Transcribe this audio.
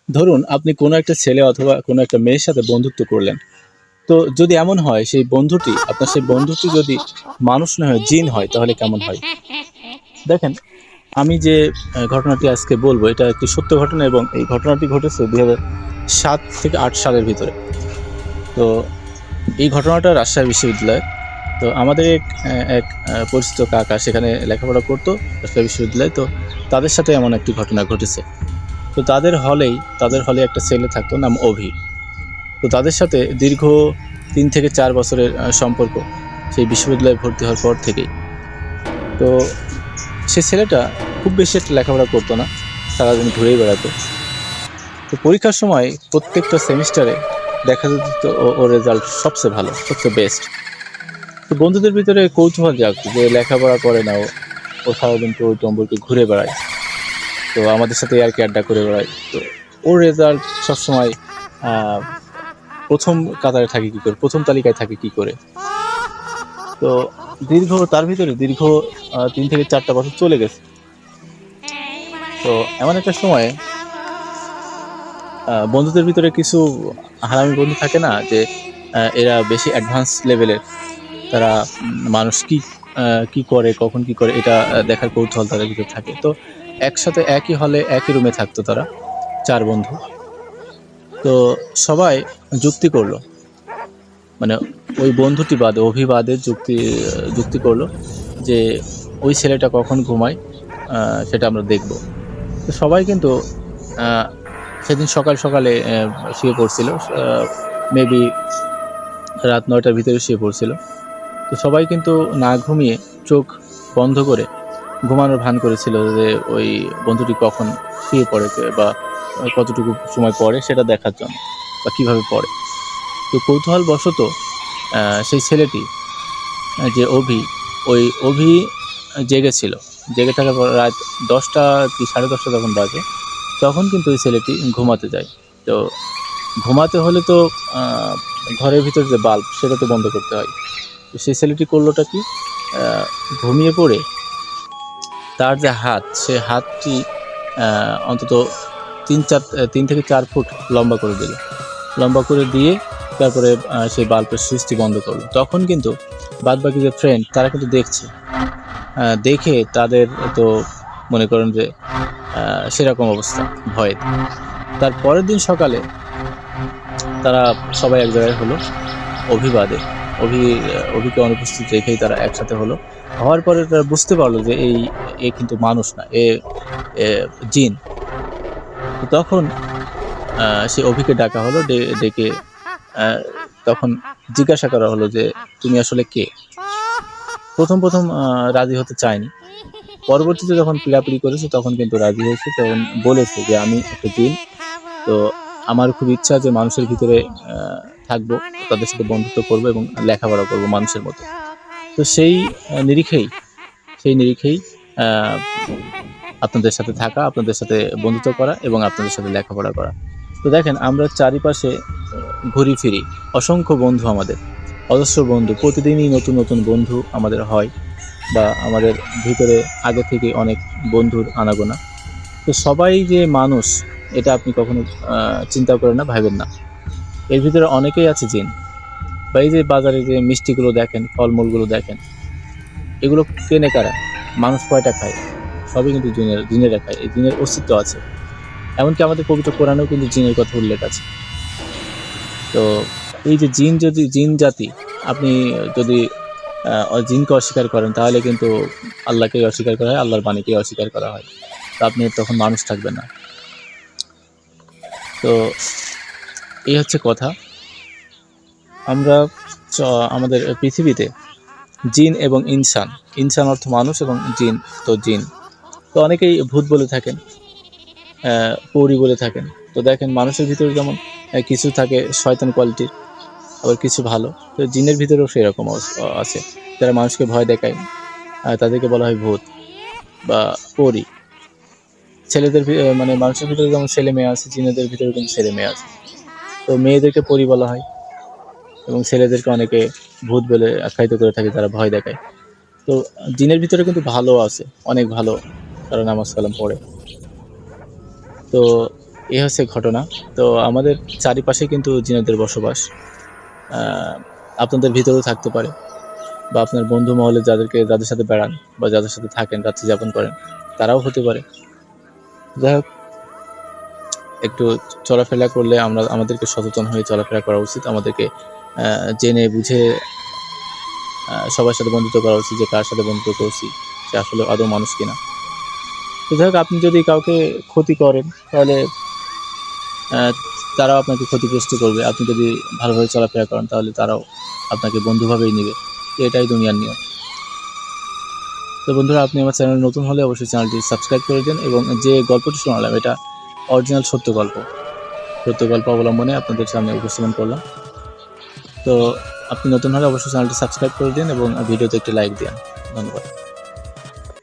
ধরুন আপনি কোনো একটা ছেলে অথবা কোনো একটা মেয়ের সাথে বন্ধুত্ব করলেন। তো যদি এমন হয় সেই বন্ধুটি যদি মানুষ না হয়ে জিন হয় তাহলে কেমন হয়? দেখেন, আমি যে ঘটনাটি আজকে বলবো এটা একটি সত্য ঘটনা এবং এই ঘটনাটি ঘটেছে ২০০৭ থেকে ৮ সালের ভিতরে। তো এই ঘটনাটা রাজশাহী বিশ্ববিদ্যালয়ের। তো আমাদের এক পরিচিত কাকা সেখানে লেখাপড়া করতো রাজশাহী বিশ্ববিদ্যালয়ে। তো তাদের সাথে এমন একটি ঘটনা ঘটেছে। তো তাদের হলে একটা ছেলে থাকতো নাম অভি। তো তাদের সাথে দীর্ঘ ৩ থেকে ৪ বছরের সম্পর্ক সেই বিশ্ববিদ্যালয়ে ভর্তি হওয়ার পর থেকেই। তো সে ছেলেটা খুব বেশি একটা লেখাপড়া করতো না, সারাদিন ঘুরেই বেড়াতো। তো পরীক্ষার সময় প্রত্যেকটা সেমিস্টারে দেখা যেত ওর রেজাল্ট সবচেয়ে ভালো, সবচেয়ে বেস্ট। তো বন্ধুদের ভিতরে কৌতূহল জাগতো যে লেখাপড়া করে না ও সারাদিন টই-টম্বরকে ঘুরে বেড়ায়। তো আমাদের সাথে ইয়ার্কি আড্ডা করে বেড়ায়। তো ওর রেজাল্ট সবসময় আ ১ম কাতারে থাকে কি করে? ১ম তালিকায় থাকে কি করে? তো তার ভিতরে দীর্ঘ ৩ থেকে ৪ টা বছর চলে গেছে। তো এমন একটা সময়ে বন্ধুদের ভিতরে কিছু হারামি বন্ধু থাকে না? যে এরা বেশি অ্যাডভান্স লেভেলের। তারা মানুষ আ কি করে, কখন কি করে এটা দেখার কৌতূহল তাদের ভিতর থাকে। তো একসাথে একই হলে একই রুমে থাকতো তারা ৪ বন্ধু। তো সবাই যুক্তি করল। মানে ওই বন্ধুটি বাদে, অভিবাদে যুক্তি করল যে ওই ছেলেটা কখন ঘুমায় আ সেটা আমরা দেখব। তো সবাই কিন্তু আ সেদিন সকালে শুয়ে পড়ছিল। মেবি রাত ৯ টার ভিতরে শুয়ে পড়ছিল। তো সবাই কিন্তু না ঘুমিয়ে চোখ বন্ধ করে ঘুমানোর ভান করেছিল যে ওই বন্ধুটি কখন শুয়ে পড়ে বা কতটুকু সময় পড়ে সেটা দেখার জন্য বা কিভাবে পড়ে। তো কৌতূহলবশত সেই ছেলেটি যে ওই অভি জেগেছিল। জেগে থাকার পর রাত ১০টা কি ১০:৩০ যখন বাজে, তখন কিন্তু ওই ছেলেটি ঘুমাতে যায়। তো ঘুমাতে হলে তো আ ঘরের ভিতর যে বাল্ব সেটা তো বন্ধ করতে হয়। তো সেই ছেলেটি করলোটা কি? আ ঘুমিয়ে পড়ে তার যে হাত, সে হাতটি আ অন্তত ৩ থেকে ৪ ফুট লম্বা করে দিল। লম্বা করে দিয়ে তারপরে সেই বাল্বের সুইচটি বন্ধ করল। তখন কিন্তু বাদবাকি যে ফ্রেন্ড তারা কিন্তু দেখছে। দেখে তাদের তো মনে করেন যে আ সেরকম অবস্থা ভয়ে। তার পরের দিন সকালে তারা সবাই এক জায়গায় হলো অভিবাদে। অভিকে অনুপস্থিত রেখেই তারা একসাথে হলো। হওয়ার পরে তারা বুঝতে পারল যে এ কিন্তু মানুষ না। এ জিন। তো তখন আ সে অভিকে ডাকা হলো। ডেকে আ তখন জিজ্ঞাসা করা হলো যে, "তুমি আসলে কে?" ১ম রাজি হতে চায়নি। পরবর্তীতে যখন পিড়াপিড়ি করেছে তখন কিন্তু রাজি হয়েছে। তখন বলেছে যে, "আমি একটা জিন। তো আমার খুব ইচ্ছা যে মানুষের ভিতরে আ থাকবো। তাদের সাথে বন্ধুত্ব করবো এবং লেখাপড়া করবো মানুষের মতো।" তো আ নিরিখেই সেই নিরিখেই আ আপনাদের সাথে থাকা, আপনাদের সাথে বন্ধুত্ব করা এবং আপনাদের সাথে লেখাপড়া করা। তো দেখেন আমরা চারিপাশে ঘুরি ফিরি। অসংখ্য বন্ধু আমাদের। অজস্র বন্ধু। প্রতিদিনই নতুন বন্ধু আমাদের হয় বা আমাদের ভিতরে আগে থেকে অনেক বন্ধুর আনাগোনা। তো সবাই যে মানুষ এটা আপনি কখনো আ চিন্তা করেন না, ভাইবেন না। এর ভিতরে অনেকেই আছে জিন। বা এই যে বাজারে যে মিষ্টিগুলো দেখেন, ফলমূলগুলো দেখেন, এগুলো কেনে কারা? মানুষ কয়টা খায়? সবই কিন্তু জিনেরা খায়। এই জিনের অস্তিত্ব আছে। এমনকি আমাদের পবিত্র কোরআনেও কিন্তু জিনের কথা উল্লেখ আছে। তো এই যে জিন জাতি আপনি যদি জিনকে অস্বীকার করেন তাহলে কিন্তু আল্লাহকেই অস্বীকার করা হয়, আল্লাহর বাণীকেই অস্বীকার করা হয়। তো আপনি তখন মানুষ থাকবেন না। তো এই হচ্ছে কথা। আমরা চ আমাদের পৃথিবীতে জিন এবং ইনসান, ইনসান অর্থ মানুষ এবং জিন তো জিন। তো অনেকেই ভূত বলে থাকেন, পরী বলে থাকেন। তো দেখেন মানুষের ভিতরে যেমন কিছু থাকে শয়তান কোয়ালিটির, আবার কিছু ভালো। তো জিনের ভিতরেও সেরকম আছে। যারা মানুষকে ভয় দেখায়, তাদেরকে বলা হয় ভূত বা পরী। মানে মানুষের ভিতরে যেমন ছেলে-মেয়ে আছে, জিনেদের ভিতরেও কিন্তু ছেলে-মেয়ে আছে। তো মেয়েদেরকে পরী বলা হয় এবং ছেলেদেরকে অনেকে ভূত বলে আখ্যায়িত করে থাকে যারা ভয় দেখায়। তো জিনের ভিতরে কিন্তু ভালো আছে, অনেক ভালো। তারা নামাজ কালাম পড়ে। তো এই হচ্ছে ঘটনা। তো আমাদের চারিপাশে কিন্তু জিনেদের বসবাস। আপনাদের ভিতরেও থাকতে পারে, বা আপনার বন্ধু মহলে যাদের সাথে বেড়ান বা যাদের সাথে থাকেন, রাত্রি যাপন করেন, তারাও হতে পারে। যাই হোক, একটু চলাফেরা করলে আমাদেরকে সচেতন হয়ে চলাফেরা করা উচিত। আমাদেরকে জেনে বুঝে সবার সাথে বন্ধুত্ব করা উচিত, যে কার সাথে বন্ধুত্ব করছি সে আসলে আদৌ মানুষ কিনা। তো যাই হোক, আপনি যদি কাউকে ক্ষতি করেন তাহলে তারাও আপনাকে ক্ষতিগ্রস্ত করবে। আপনি যদি ভালোভাবে চলাফেরা করেন তাহলে তারাও আপনাকে বন্ধুভাবেই নেবে। এটাই দুনিয়ার নিয়ম। তো বন্ধুরা, আপনি আমার চ্যানেলে নতুন হলে অবশ্যই চ্যানেলটি সাবস্ক্রাইব করে দিন, এবং যে গল্পটি শোনালাম এটা অরিজিনাল সত্য গল্প অবলম্বনে আপনাদের সামনে উপস্থাপন করলাম। তো আপনি নতুন হলে অবশ্যই চ্যানেলটি সাবস্ক্রাইব করে দিন এবং ভিডিওতে একটি লাইক দিন। ধন্যবাদ।